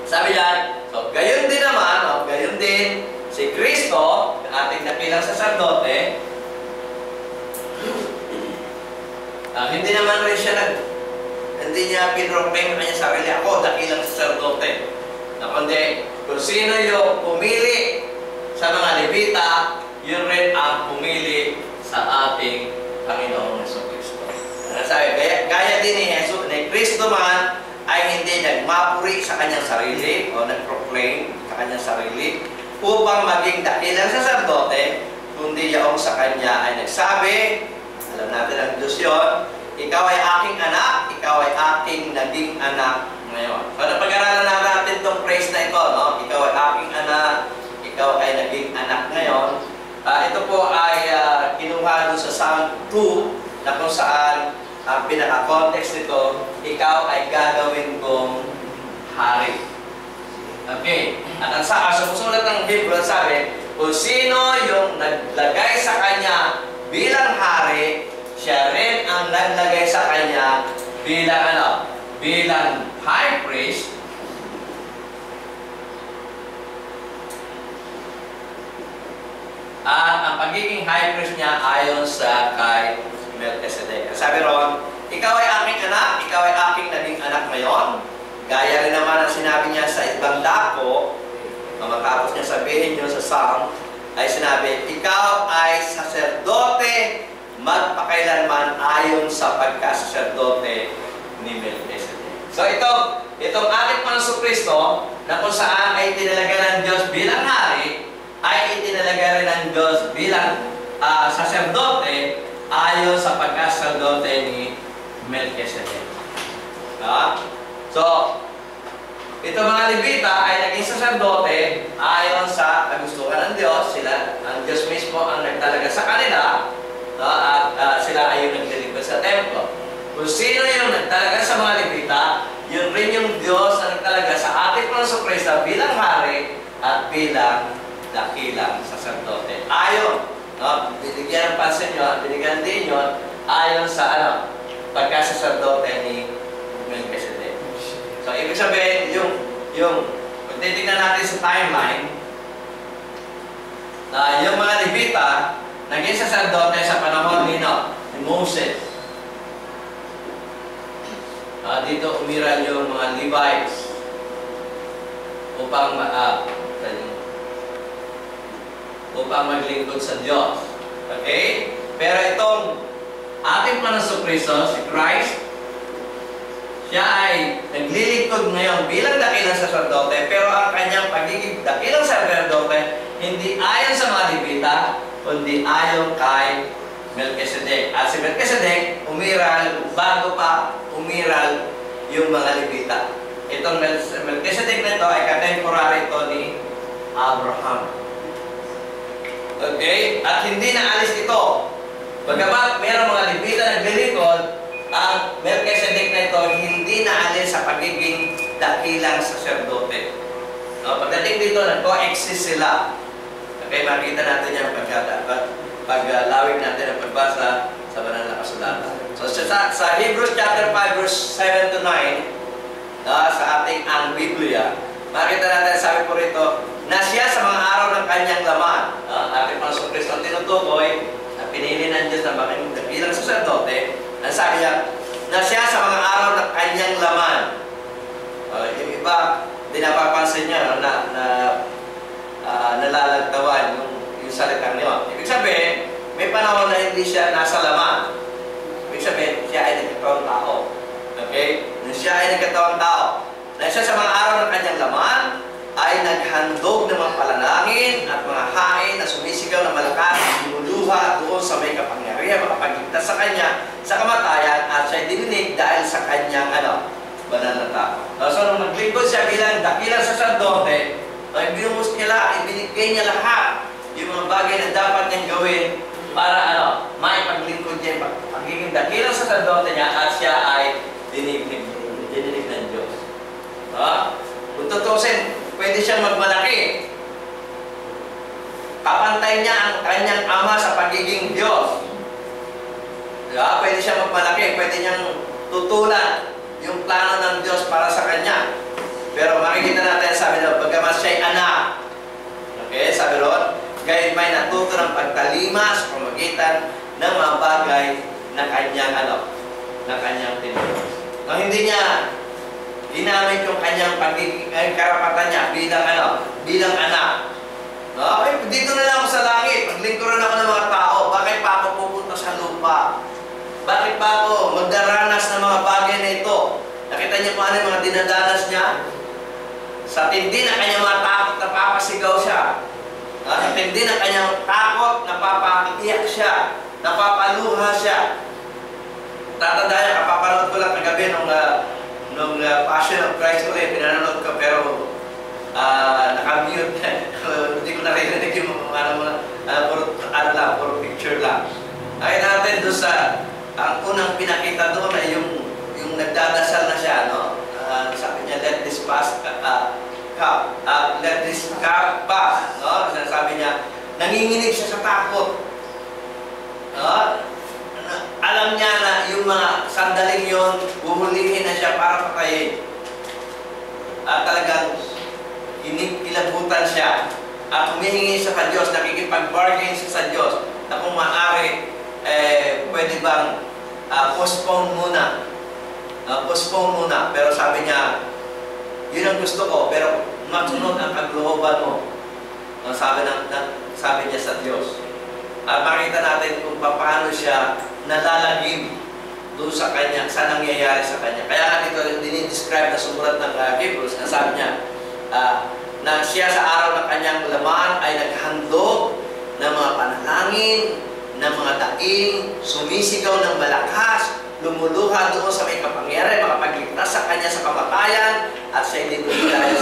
Sabi yan, so gayon din naman, gayon din si Kristo, ating dakilang saserdote, hindi naman rin siya hindi niya pinroclaim kanya sarili, ako dakilang saserdote. Kundi, kung sino yung pumili sa mga Levita, yun rin ang pumili sa ating Panginoong Jesucristo. Sabi, gaya din ni Jesus, ni Kristo man, ay hindi nagmapuri sa kanyang sarili o nag-proclaim sa kanyang sarili upang maging dakilang saserdote, kundi yung sa kanya ay nagsabi, alam natin ang Diyos yun, ikaw ay aking anak, ikaw ay aking naging anak ngayon. So, napag-aralan natin itong phrase na ito, no? Ikaw ay aking anak, ikaw ay naging anak ngayon. Ito po ay kinuha doon sa Psalm 2, na kung saan ang pinaka-context nito, ikaw ay gagawin kong hari. Okay. At ang sumusulat ng Hebrew, sabi, kung sino yung naglagay sa kanya bilang hari, siya rin ang naglagay sa kanya bilang ano? Bilang high priest. At ang pagiging high priest niya ayon sa kay Melchizedek. Sabi ron, ikaw ay aking anak, ikaw ay aking naging anak ngayon. Gaya rin naman ang sinabi niya sa ibang dako, matapos niya sabihin niyo sa Psalm, ay sinabi, ikaw ay saserdote magpakailanman ayon sa pagkasaserdote ni Melchizedek. So itong ating Panginoong Kristo, na kung saan ay tinalaga ng Diyos bilang hari, ay itinalaga rin ng Diyos bilang saserdote ayon sa pagkasaserdote ni Melchizedek. So, itong mga Levita ay naging saserdote ayon sa kagustuhan ng Diyos. Sila, ang Diyos mismo ang nagtalaga sa kanila, at sila ay yung naglilingkod sa templo. Kung sino yung nagtalaga sa mga Levita, yun rin yung Diyos na nagtalaga sa ating Panginoong Kristo bilang hari at bilang dakilang saserdote. Ayon, binigyan ng pansin nyo, binigyan din yun, ayon sa pagkasaserdote ni Melchizedek. So, ibig sabihin, yung kung titignan natin sa timeline, yung mga Levita, naging saserdote sa panahon ni Moses. Dito umiral yung mga Levites upang maglingkod sa Diyos. Okay? Pero itong ating Panginoong Kristo, si Christ, siya ay naglilingkod ngayon bilang dakilang saserdote, pero ang kanyang pagiging dakilang saserdote hindi ayon sa mga Levita, kundi ayon kay Melchizedek. At si Melchizedek umiral bago pa umiral yung mga Levita. Itong Melchizedek na ito ay katemporary ito ni Abraham. Okay? At hindi naalis ito. Bagamat mayroong mga Levita na naglilingkod, ang Melchizedek na ito hindi naalis sa pagiging dakilang saserdote. Pagdating dito, nag-coexist sila. Okay, makita natin yan paglawig natin ang pagbasa sa banal na kasulatan. So, sa Hebrews chapter 5, verse 7 to 9, sa ating ang Biblia, makita natin, sabi po rito, na siya sa mga araw ng kanyang laman, ating Panginoong Kristo ang tinutukoy, na pinili ng Diyos na maging dakilang saserdote, ang sabi niya, na siya sa mga araw ng kanyang laman. Yung iba, hindi napapansin niya nalalagtawan yung salitang niyo. Ibig sabihin, may panahon na hindi siya nasa laman. Ibig sabihin, siya ay nagkatawang tao. Okay? Nung siya ay nagkatawang tao, na siya sa mga araw ng kanyang laman, ay naghandog ng mga palanangin at mga hain na sumisigaw na malakas, lumuluha doon sa may kapangyarihan, makapagligtas sa kanya sa kamatayan, at siya dininig dahil sa kanyang banal na tao. So, nung naglingkod siya bilang dakilang saserdote, ay binubos niya ibinigay niya lahat yung mga bagay na dapat niyang gawin para maipaglingkod niya yung pagiging dakilang saserdote niya, at siya ay dininig ng Diyos. Kung tutusin, pwede siyang magmalaki. Kapantay niya ang kanyang ama sa pagiging Diyos. Pwede siyang magmalaki, pwede niyang tutulan yung plano ng Diyos para sa kanya. Pero makikita natin, sabi doon, pagkamas siya'y anak. Okay, sabi doon, gayon may natuto ng pagtalima sa pamagitan ng mga bagay na kanyang na kanyang tinuro. No, hindi niya ginamit yung kanyang karapatan niya bilang anak. No, okay, dito na lang ako sa langit, maglingkuran ako ng mga tao, bakit pa ako pupunta sa lupa? Bakit pa ako magdaranas ng mga bagay na ito? Nakita niyo kung ano yung mga dinadanas niya? Sa tindi na kanyang mga takot, napapasigaw siya. Sa tindi na kanyang takot, napapaiyak siya. Napapaluha siya. Tatandaan, kapapanood ko lang kagabi nung Passion of Christ ulit, pinanonood ko, pero nakamute. Hindi ko naririnig yung puro picture lang. Nakita natin doon sa, ang unang pinakita doon ay yung nagdadasal na siya, no? Sabi niya, let this cup pass, no? Sabi niya, nanginginig siya sa takot. No? Alam niya na yung mga sandaling yon, huhulihin na siya para patayin. At talagang ilabutan siya. At humihingi siya sa Diyos, nakikipag-bargain siya sa Diyos, na kung maaari, pwede bang postpone muna. Pero sabi niya, yun ang gusto ko, pero masunod ang kaglooban mo. Sabi niya sa Diyos. At makita natin kung paano siya nalalagim doon sa kanya, sa nangyayari sa kanya. Kaya nga dito dinidescribe na sumulat ng Hebrews, na sabi niya, na siya sa araw ng kanyang laman ay naghandog ng mga panalangin, ng mga daing, sumisigaw ng malakas, lumuluha doon sa may kapangyarihan, makapagligtas sa kanya sa kamatayan, at siya hindi dahil